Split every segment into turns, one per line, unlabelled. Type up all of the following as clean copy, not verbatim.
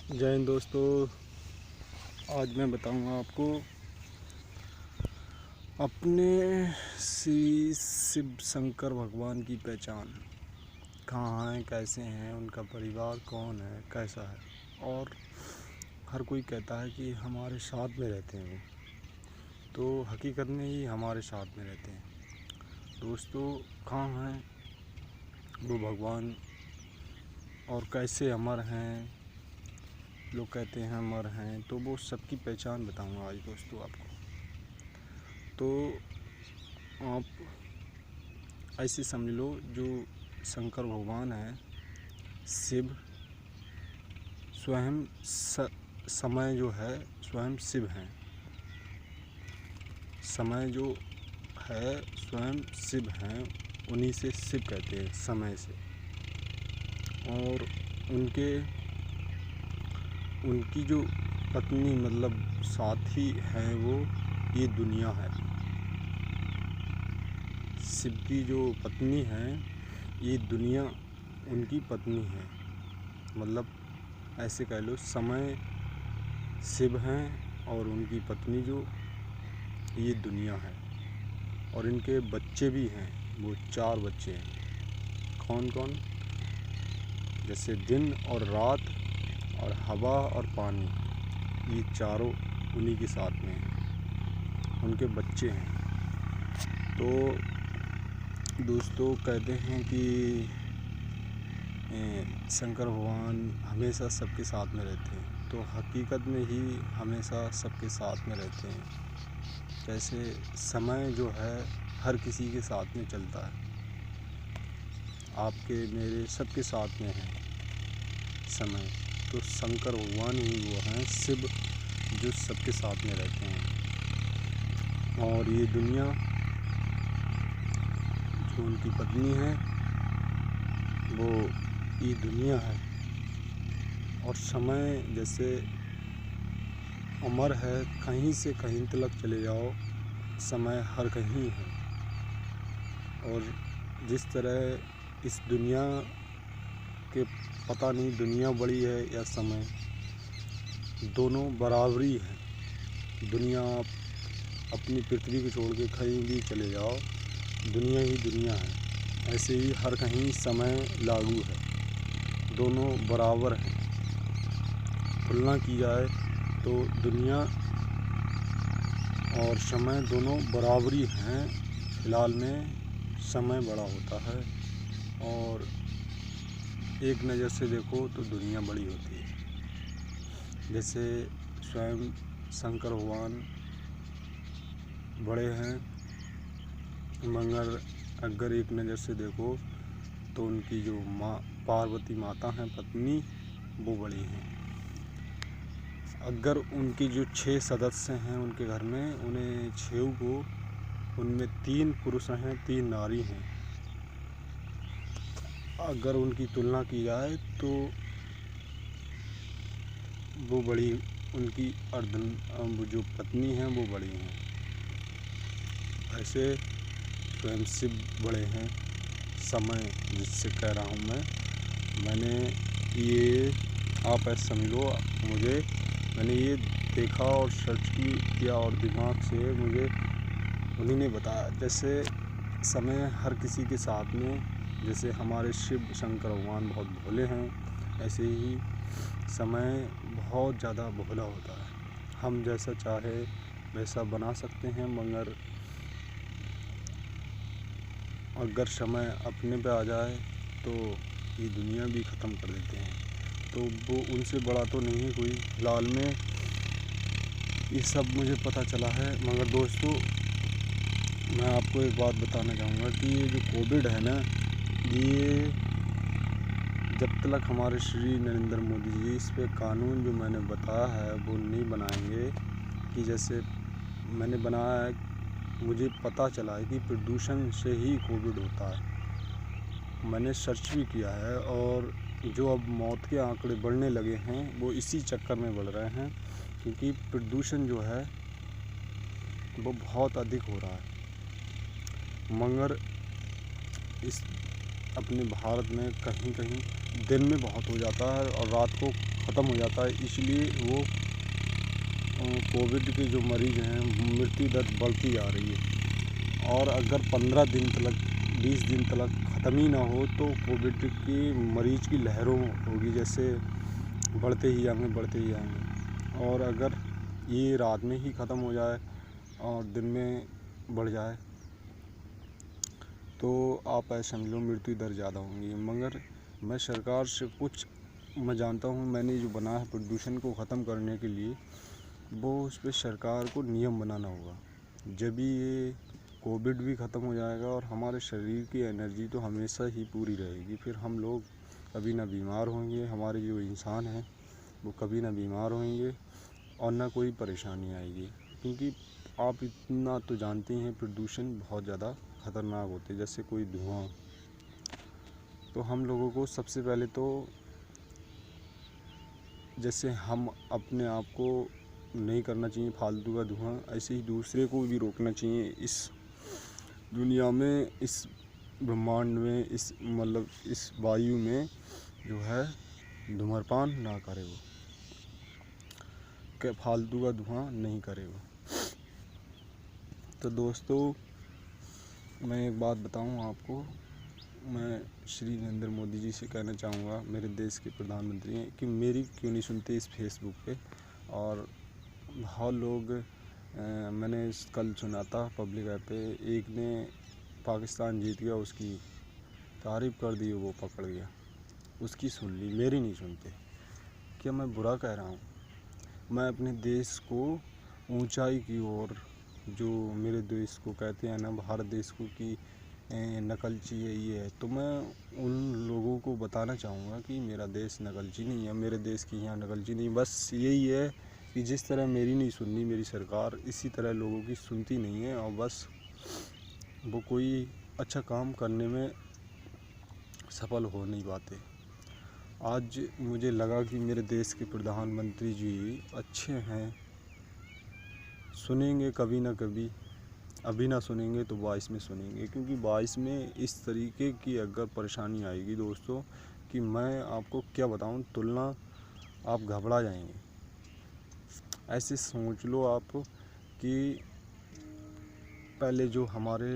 जय हिंद दोस्तों। आज मैं बताऊंगा आपको अपने श्री शिव शंकर भगवान की पहचान, कहाँ हैं, कैसे हैं, उनका परिवार कौन है, कैसा है। और हर कोई कहता है कि हमारे साथ में रहते हैं वो, तो हकीकत में ही हमारे साथ में रहते हैं। दोस्तों, कहाँ हैं वो भगवान और कैसे अमर हैं। लोग कहते हैं अमर हैं, तो वो सबकी पहचान बताऊंगा आज दोस्तों आपको। तो आप ऐसे समझ लो, जो शंकर भगवान हैं, शिव स्वयं समय जो है स्वयं शिव हैं। समय जो है स्वयं शिव हैं, उन्हीं से शिव कहते हैं, समय से। और उनकी जो पत्नी मतलब साथी हैं, वो ये दुनिया है। शिव की जो पत्नी है, ये दुनिया उनकी पत्नी है। मतलब ऐसे कह लो, समय शिव हैं और उनकी पत्नी जो ये दुनिया है। और इनके बच्चे भी हैं, वो 4 बच्चे हैं। कौन कौन? जैसे दिन और रात और हवा और पानी, ये चारों उन्हीं के साथ में हैं, उनके बच्चे हैं। तो दोस्तों, कहते हैं कि शंकर भगवान हमेशा सबके साथ में रहते हैं, तो हकीकत में ही हमेशा सबके साथ में रहते हैं। जैसे समय जो है हर किसी के साथ में चलता है, आपके मेरे सबके साथ में है समय। तो शंकर भगवान ही वो हैं, शिव, जो सबके साथ में रहते हैं। और ये दुनिया जो उनकी पत्नी है, वो ये दुनिया है। और समय जैसे अमर है, कहीं से कहीं तक चले जाओ, समय हर कहीं है। और जिस तरह इस दुनिया के, पता नहीं दुनिया बड़ी है या समय, दोनों बराबरी है। दुनिया आप अपनी पृथ्वी को छोड़ के कहीं भी चले जाओ, दुनिया ही दुनिया है। ऐसे ही हर कहीं समय लागू है, दोनों बराबर हैं। तुलना की जाए तो दुनिया और समय दोनों बराबरी हैं। फ़िलहाल में समय बड़ा होता है, और एक नज़र से देखो तो दुनिया बड़ी होती है। जैसे स्वयं शंकर भगवान बड़े हैं, मगर अगर एक नज़र से देखो तो उनकी जो माँ पार्वती माता हैं, पत्नी, वो बड़ी हैं। अगर उनकी जो 6 सदस्य हैं उनके घर में, उन्हें 6 को, उनमें 3 पुरुष हैं, 3 नारी हैं। अगर उनकी तुलना की जाए तो वो बड़ी, उनकी वो जो पत्नी हैं वो बड़ी हैं। ऐसे स्वयं शिव बड़े हैं। समय जिससे कह रहा हूँ मैंने ये, आप ऐसे समझ लो, मैंने ये देखा और सर्च किया और दिमाग से मुझे उन्हीं ने बताया। जैसे समय हर किसी के साथ में, जैसे हमारे शिव शंकर भगवान बहुत भोले हैं, ऐसे ही समय बहुत ज़्यादा भोला होता है। हम जैसा चाहे वैसा बना सकते हैं, मगर अगर समय अपने पे आ जाए तो ये दुनिया भी ख़त्म कर देते हैं। तो वो उनसे बड़ा तो नहीं है कोई। फिलहाल में ये सब मुझे पता चला है। मगर दोस्तों, मैं आपको एक बात बताना चाहूँगा कि ये जो कोविड है ना, ये जब तक हमारे श्री नरेंद्र मोदी जी इस पे कानून जो मैंने बताया है वो नहीं बनाएंगे, कि जैसे मैंने बनाया है, मुझे पता चला है कि प्रदूषण से ही कोविड होता है। मैंने सर्च भी किया है, और जो अब मौत के आंकड़े बढ़ने लगे हैं वो इसी चक्कर में बढ़ रहे हैं, क्योंकि प्रदूषण जो है वो बहुत अधिक हो रहा है। मगर इस अपने भारत में कहीं कहीं दिन में बहुत हो जाता है और रात को ख़त्म हो जाता है। इसलिए वो कोविड के जो मरीज़ हैं मृत्यु दर बढ़ती जा रही है। और अगर 15 दिन तक 20 दिन तक ख़त्म ही ना हो तो कोविड की मरीज़ की लहरों होगी, जैसे बढ़ते ही जाएंगे। और अगर ये रात में ही ख़त्म हो जाए और दिन में बढ़ जाए तो आप ऐसा समझ लो मृत्यु दर ज़्यादा होंगी। मगर मैं सरकार से कुछ मैं जानता हूँ, मैंने जो बनाया है प्रदूषण को ख़त्म करने के लिए, वो उस पर सरकार को नियम बनाना होगा। जब भी ये कोविड भी ख़त्म हो जाएगा और हमारे शरीर की एनर्जी तो हमेशा ही पूरी रहेगी। फिर हम लोग कभी ना बीमार होंगे, हमारे जो इंसान हैं वो कभी ना बीमार होंगे और ना कोई परेशानी आएगी। क्योंकि आप इतना तो जानते हैं प्रदूषण बहुत ज़्यादा ख़तरनाक होते हैं, जैसे कोई धुआं। तो हम लोगों को सबसे पहले तो जैसे हम अपने आप को नहीं करना चाहिए फालतू का धुआं, ऐसे ही दूसरे को भी रोकना चाहिए। इस दुनिया में, इस ब्रह्मांड में, इस मतलब इस वायु में जो है धूम्रपान ना करे, वो कि फालतू का धुआं नहीं करे वो। तो दोस्तों मैं एक बात बताऊं आपको, मैं श्री नरेंद्र मोदी जी से कहना चाहूँगा, मेरे देश के प्रधानमंत्री हैं, कि मेरी क्यों नहीं सुनते इस फेसबुक पे। और बहुत लोग मैंने कल सुना था पब्लिक ऐप पे, एक ने पाकिस्तान जीत गया उसकी तारीफ़ कर दी, वो पकड़ गया, उसकी सुन ली, मेरी नहीं सुनते। क्या मैं बुरा कह रहा हूँ? मैं अपने देश को ऊंचाई की ओर, जो मेरे देश को कहते हैं ना भारत देश को कि नकलची है ये है, तो मैं उन लोगों को बताना चाहूँगा कि मेरा देश नकलची नहीं है, मेरे देश की यहाँ नकलची नहीं। बस यही है कि जिस तरह मेरी नहीं सुननी मेरी सरकार, इसी तरह लोगों की सुनती नहीं है और बस वो कोई अच्छा काम करने में सफल हो नहीं पाते। आज मुझे लगा कि मेरे देश के प्रधानमंत्री जी अच्छे हैं, सुनेंगे कभी ना कभी, अभी ना सुनेंगे तो 22 में सुनेंगे। क्योंकि 22 में इस तरीके की अगर परेशानी आएगी दोस्तों कि मैं आपको क्या बताऊं, तुलना आप घबरा जाएंगे। ऐसे सोच लो आप कि पहले जो हमारे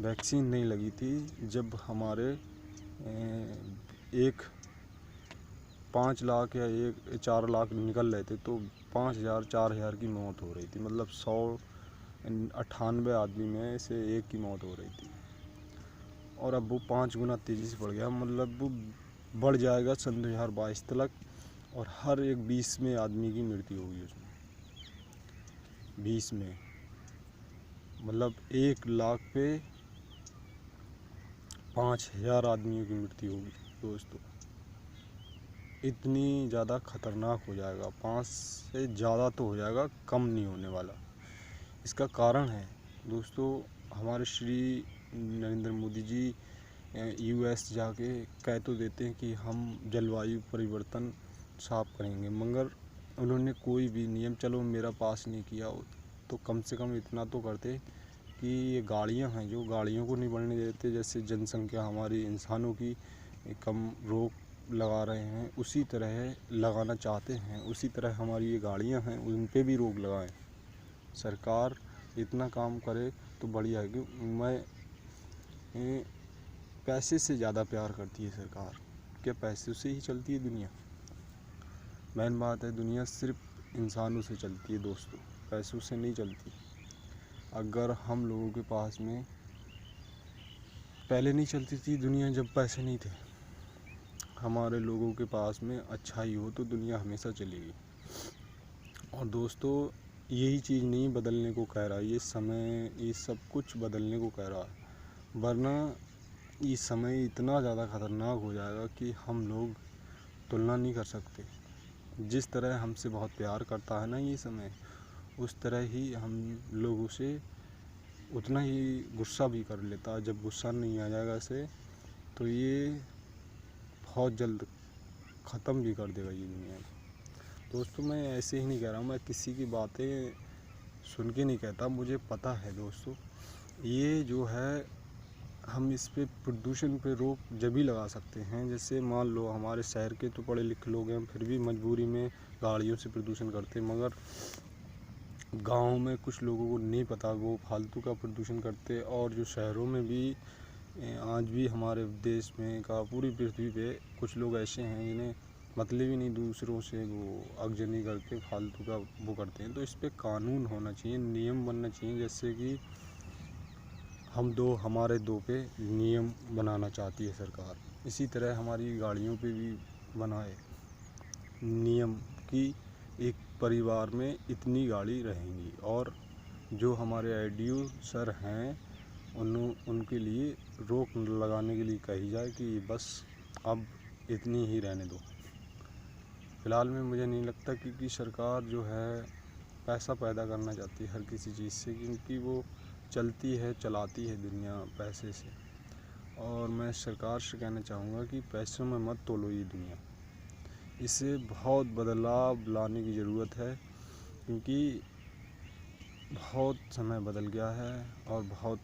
वैक्सीन नहीं लगी थी, जब हमारे एक 5 लाख या 4 लाख निकल रहे थे तो 5,000 4,000 की मौत हो रही थी। मतलब 198 आदमी में से एक की मौत हो रही थी। और अब वो 5 गुना तेज़ी से बढ़ गया, मतलब वो बढ़ जाएगा सन 2022 तक, और हर एक 20 में आदमी की मृत्यु होगी उसमें। 20 में मतलब 1 लाख पे 5,000 आदमियों की मृत्यु होगी दोस्तों। इतनी ज़्यादा ख़तरनाक हो जाएगा, 5 से ज़्यादा तो हो जाएगा, कम नहीं होने वाला। इसका कारण है दोस्तों, हमारे श्री नरेंद्र मोदी जी यूएस जाके कह तो देते हैं कि हम जलवायु परिवर्तन साफ करेंगे, मगर उन्होंने कोई भी नियम, चलो मेरा पास नहीं किया तो कम से कम इतना तो करते कि ये गाड़ियां हैं जो गाड़ियों को नहीं बढ़ने देते, जैसे जनसंख्या हमारी इंसानों की कम रोक लगा रहे हैं, उसी तरह लगाना चाहते हैं, उसी तरह हमारी ये गाड़ियां हैं उन पे भी रोक लगाएं। सरकार इतना काम करे तो बढ़िया है। कि मैं पैसे से ज़्यादा प्यार करती है सरकार, क्या पैसे से ही चलती है दुनिया? मेन बात है, दुनिया सिर्फ इंसानों से चलती है दोस्तों, पैसों से नहीं चलती। अगर हम लोगों के पास में पहले नहीं चलती थी दुनिया, जब पैसे नहीं थे, हमारे लोगों के पास में अच्छाई हो तो दुनिया हमेशा चलेगी। और दोस्तों यही चीज़ नहीं बदलने को कह रहा, ये समय ये सब कुछ बदलने को कह रहा है, वरना ये समय इतना ज़्यादा ख़तरनाक हो जाएगा कि हम लोग तुलना नहीं कर सकते। जिस तरह हमसे बहुत प्यार करता है ना ये समय, उस तरह ही हम लोगों से उतना ही गुस्सा भी कर लेता है। जब गुस्सा नहीं आ जाएगा इसे तो ये बहुत जल्द ख़त्म भी कर देगा ये दुनिया। दोस्तों मैं ऐसे ही नहीं कह रहा हूँ, मैं किसी की बातें सुन के नहीं कहता, मुझे पता है दोस्तों, ये जो है हम इस पे प्रदूषण पे रोक जब भी लगा सकते हैं, जैसे मान लो हमारे शहर के तो पढ़े लिखे लोग हैं, फिर भी मजबूरी में गाड़ियों से प्रदूषण करते हैं, मगर गाँव में कुछ लोगों को नहीं पता, वो फालतू का प्रदूषण करते। और जो शहरों में भी आज भी हमारे देश में का पूरी पृथ्वी पे कुछ लोग ऐसे हैं जिन्हें मतलब ही नहीं दूसरों से वो आगजनी करके फालतू का वो करते हैं। तो इस पे कानून होना चाहिए, नियम बनना चाहिए, जैसे कि हमारे दो पे नियम बनाना चाहती है सरकार, इसी तरह हमारी गाड़ियों पे भी बनाए नियम कि एक परिवार में इतनी गाड़ी रहेंगी। और जो हमारे आईडीओ सर हैं उनके लिए रोक लगाने के लिए कही जाए कि बस अब इतनी ही रहने दो। फ़िलहाल में मुझे नहीं लगता, क्योंकि सरकार जो है पैसा पैदा करना चाहती है हर किसी चीज़ से, क्योंकि वो चलाती है दुनिया पैसे से। और मैं सरकार से कहना चाहूँगा कि पैसों में मत तोलो ये दुनिया, इसे बहुत बदलाव लाने की ज़रूरत है, क्योंकि बहुत समय बदल गया है और बहुत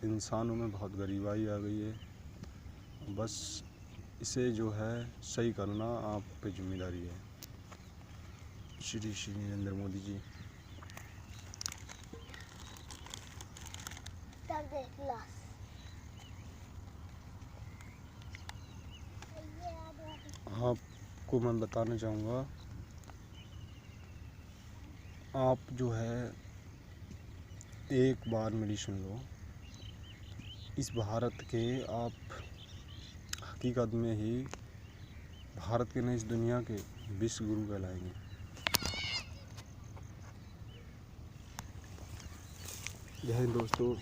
इंसानों में बहुत गरीबाई आ गई है। बस इसे जो है सही करना आप पे जिम्मेदारी है। श्री नरेंद्र मोदी जी। आपको मैं बताना चाहूँगा, आप जो है एक बार मेरी सुन लो, इस भारत के आप हकीकत में ही भारत के नहीं, इस दुनिया के विश्व गुरु कहलाएंगे। जय हिंद दोस्तों।